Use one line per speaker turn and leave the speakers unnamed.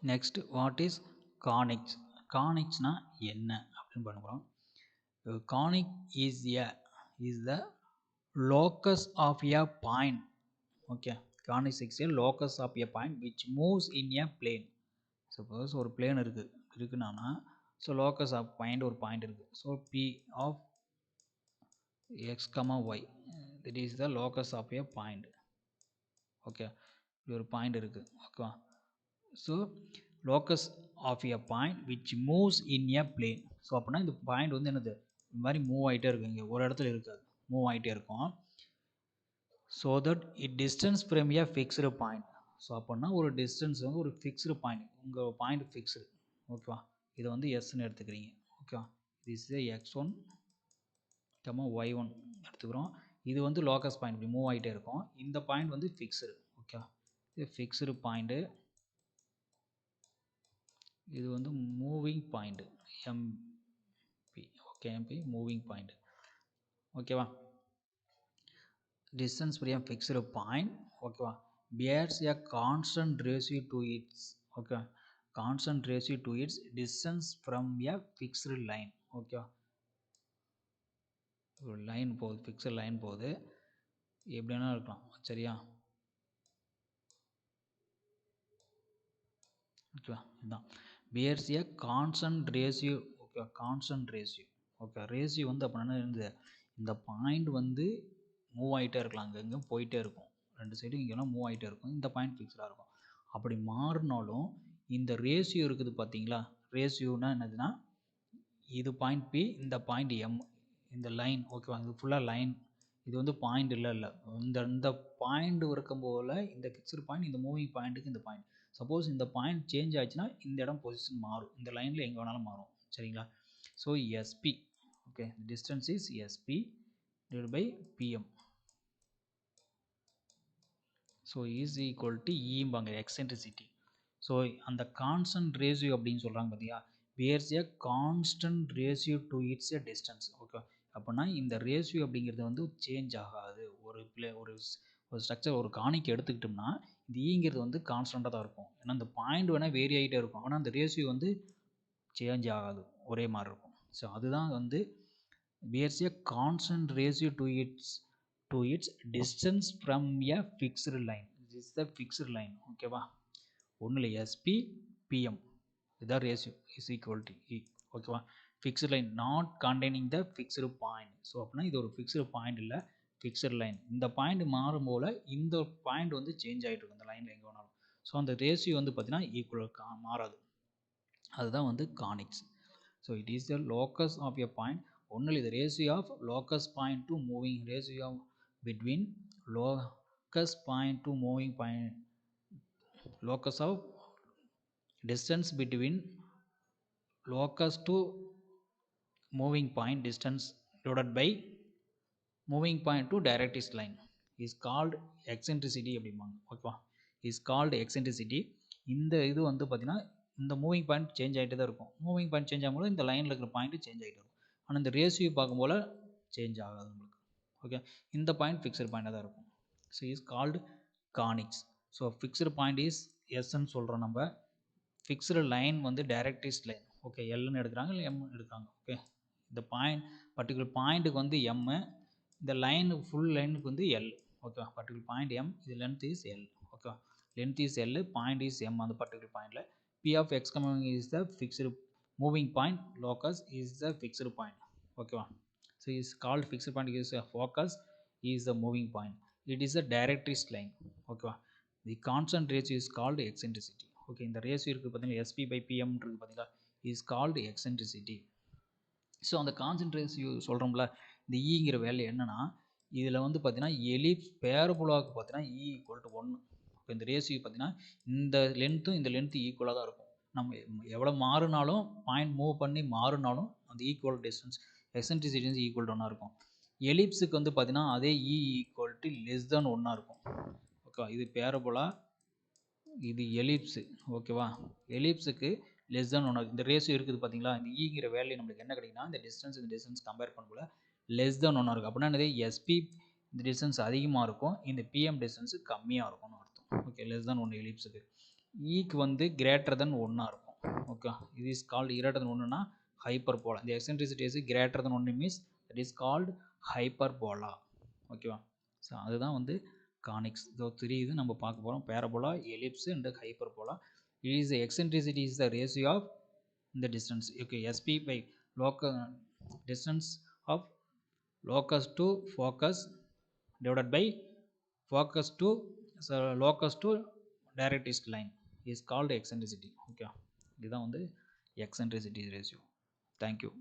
Next, what is conics? Conicsனா என்ன அப்படின்னு பண்ண போகிறோம். Conic is the locus of a point. Okay, conic is a locus of a point which moves in a plane. Suppose ஒரு plane இருக்குன்னா so locus of point ஒரு point இருக்கு. So P of x comma y, that is the locus of a point. Okay, இது ஒரு point இருக்கு. ஓகேவா? So locus of a point which moves in a plane. So அப்படின்னா இந்த point வந்து என்னது, இந்த மாதிரி மூவ் ஆகிட்டே இருக்கும், இங்கே ஒரு இடத்துல இருக்காது, மூவ் ஆகிட்டே இருக்கும். So that it distance from a fixed point. So அப்படின்னா ஒரு டிஸ்டன்ஸ் வந்து ஒரு ஃபிக்ஸ்டு பாயிண்ட், உங்கள் பாயிண்ட் ஃபிக்ஸ்டு. ஓகேவா? இதை வந்து எஸ்ன்னு எடுத்துக்கிறீங்க. ஓகேவா? திஸ் இஸ் x1 y1 எடுத்துக்கிறோம். இது வந்து லோக்கஸ் பாயிண்ட், இப்படி மூவ் ஆகிட்டே இருக்கும். இந்த பாயிண்ட் வந்து ஃபிக்ஸ்டு. ஓகே, இது ஃபிக்ஸ்டு பாயிண்ட்டு, இது வந்து moving point MP. Okay, MP moving point. ஓகேவா? Distance from fixed point. ஓகேவா? Bears a constant ratio to its. Okay, constant ratio to its distance from a fixed line. ஓகேவா? ஒரு line போகுது, fixed line போகுது, எப்படின்னா இருக்கலாம். சரியா? ஓகேவா? இதுதான் bears a constant ratio. Okay, constant ratio. Okay, ratio வந்து அப்படின்னா இருந்து இந்த பாயிண்ட் வந்து மூவ் ஆகிட்டே இருக்கலாம், அங்கங்கே போயிட்டே இருக்கும், ரெண்டு சைடும் இங்கெல்லாம் மூவ் ஆகிட்டே இருக்கும். இந்த பாயிண்ட் ஃபிக்ஸ்டாக இருக்கும். அப்படி மாறினாலும் இந்த ரேஷியோ இருக்குது பார்த்தீங்களா? ரேஷியோனா என்னதுன்னா, இது பாயிண்ட் பி, இந்த பாயிண்ட் எம், இந்த லைன். ஓகேவா? இது ஃபுல்லாக லைன், இது வந்து பாயிண்ட் இல்லை. இந்த பாயிண்ட் இருக்கும் போல் இந்த ஃபிக்ஸ்டு பாயிண்ட், இந்த மூவிங் பாயிண்ட்டுக்கு இந்த பாயிண்ட். சப்போஸ் இந்த பாயிண்ட் சேஞ்ச் ஆச்சுன்னா இந்த இடம் பொசிஷன் மாறும், இந்த லைனில் எங்கே வேணாலும் மாறும். சரிங்களா? So SP. Okay, distance is SP divide by PM. So is equal to ஈம்பாங்க எக்ஸென்ட்ரிசிட்டி. ஸோ அந்த கான்ஸ்டன்ட் ரேஷியோ அப்படின்னு சொல்கிறாங்க பார்த்தியா, bears a constant ratio to its a distance. Okay, அப்படின்னா இந்த ரேஷியோ அப்படிங்கிறது வந்து சேஞ்ச் ஆகாது. ஒரு ஸ்ட்ரக்சர், ஒரு காணிக்கு எடுத்துக்கிட்டோம்னா இந்த ஈங்கிறது வந்து கான்ஸ்டண்ட்டாக தான் இருக்கும். ஏன்னா இந்த பாயிண்ட் வேணால் வேரி ஆகிட்டே இருக்கும், ஆனால் அந்த ரேஷியோ வந்து சேஞ்ச் ஆகாது, ஒரே மாதிரி இருக்கும். ஸோ அதுதான் வந்து bears a constant ratio to its distance from a fixed line. Is the fixed line. ஓகேவா? ஒன்றும் இல்லை, எஸ்பி பிஎம் இதான் ratio is equal to e. ஓகேவா? Fixed line not containing the fixed point. So அப்படின்னா இது ஒரு ஃபிக்ஸ்டு பாயிண்ட் இல்லை, fixed line. இந்த பாயிண்ட் மாறும் போல் இந்த பாயிண்ட் வந்து சேஞ்ச் ஆகிட்டு இருக்கும், இந்த லைனில் எங்கே வேணாலும். ஸோ அந்த ரேஷியோ வந்து பார்த்தீங்கன்னா ஈக்குவல் மாறாது. அதுதான் வந்து conics. So it is the locus of a point. ஒன்றும் இது ratio of locus point to moving, ratio of between locus point to moving point, locus of distance between locus to moving point distance divided by moving point to directrix line is called eccentricity அப்படிம்பாங்க. ஓகேவா? Is called eccentricity. இந்த இது வந்து பார்த்தீங்கன்னா இந்த moving point change ஆகிட்டே தான் இருக்கும். மூவிங் பாயிண்ட் சேஞ்ச் ஆகும்போது இந்த லைனில் இருக்கிற பாயிண்ட் சேஞ்ச் ஆகிட்டு இருக்கும். ஆனால் இந்த ரேஷியோ பார்க்கும்போது சேஞ்ச் ஆகாது உங்களுக்கு. ஓகே, இந்த பாயிண்ட் ஃபிக்ஸ்டு பாயிண்டாக தான் இருக்கும். So is called conics. So fixed point is எஸ்ன்னு சொல்கிறோம் நம்ம. ஃபிக்ஸ்டு லைன் வந்து டைரக்ட்ரிக்ஸ் லைன். ஓகே, எல்லுன்னு எடுக்கிறாங்க, இல்லை எம் எடுக்கிறாங்க. ஓகே, இந்த பாயிண்ட் பர்டிகுலர் பாயிண்ட்டுக்கு வந்து எம்மு, இந்த லைன் ஃபுல் லைனுக்கு வந்து L. Okay, particular point M, இது length is L. Okay, length is L, point is M. அந்த பர்டிகுலர் பாயிண்டில் P of X coming is the fixed moving point, locus is the fixed point. ஓகேவா? So is called fixed point is focus is the moving point. It is a directrix line. ஓகேவா? The constant ratio is called eccentricity. Okay, இந்த ratio இருக்குது பார்த்தீங்கன்னா SP by PM இருக்குது பார்த்தீங்களா, is called eccentricity. So அந்த constant ratio சொல்கிறோம்ல, இந்த ஈங்கிற value என்னென்னா, இதில் வந்து பார்த்தீங்கன்னா எலிப்ஸ் பேரபோலாவுக்கு பார்த்தீங்கன்னா இ ஈக்குவல் டு 1. இப்போ இந்த ரேஷியோ பார்த்தீங்கன்னா இந்த லென்த்தும் இந்த லென்த்து ஈக்குவலாக தான் இருக்கும். நம்ம எவ்வளோ மாறினாலும், பாயிண்ட் மூவ் பண்ணி மாறினாலும் அந்த equal distance eccentricity equal to 1 இருக்கும். எலிப்ஸுக்கு வந்து பார்த்தீங்கன்னா அதே இ ஈக்குவல் டு லெஸ் தென் 1 இருக்கும். ஓகேவா? இது பேரபோலா, இது எலிப்ஸு. ஓகேவா? எலிப்ஸுக்கு லெஸ் தென் 1. இந்த ரேஷியோ இருக்குது பார்த்தீங்களா, இந்த ஈங்கிற வேல்யூ நம்மளுக்கு என்ன கிடைக்குன்னா, இந்த டிஸ்டன்ஸ் கம்பேர் பண்ணும்போது லெஸ் தென் 1 இருக்கும். அப்படின்னா என்னது, எஸ்பி இந்த டிஸ்டன்ஸ் அதிகமாக இருக்கும், இந்த பிஎம் டிஸ்டன்ஸு கம்மியாக இருக்கும்னு அர்த்தம். Okay, less than 1 எலிப்ஸுக்கு. ஈக்கு வந்து கிரேட்டர் தென் ஒன்றா இருக்கும். ஓகே, இது இஸ் கால்டு கிரேட்டர் தென் ஒன்றுனா ஹைப்பர்போலா. இந்த எக்ஸென்ட்ரிசிட்டி இஸ் கிரேட்டர் தென் ஒன்று means that is called hyperbola. ஓகேவா? ஸோ அதுதான் வந்து கானிக்ஸ். ஸோ 3 இது நம்ம பார்க்க போகிறோம். Parabola, ellipse and hyperbola. It is the eccentricity is the ratio of the distance. Okay, sp by local distance of locus to focus divided by focus to locus to directrix line is called eccentricity. Okay, இதுதான் வந்து eccentricity ratio. Thank you.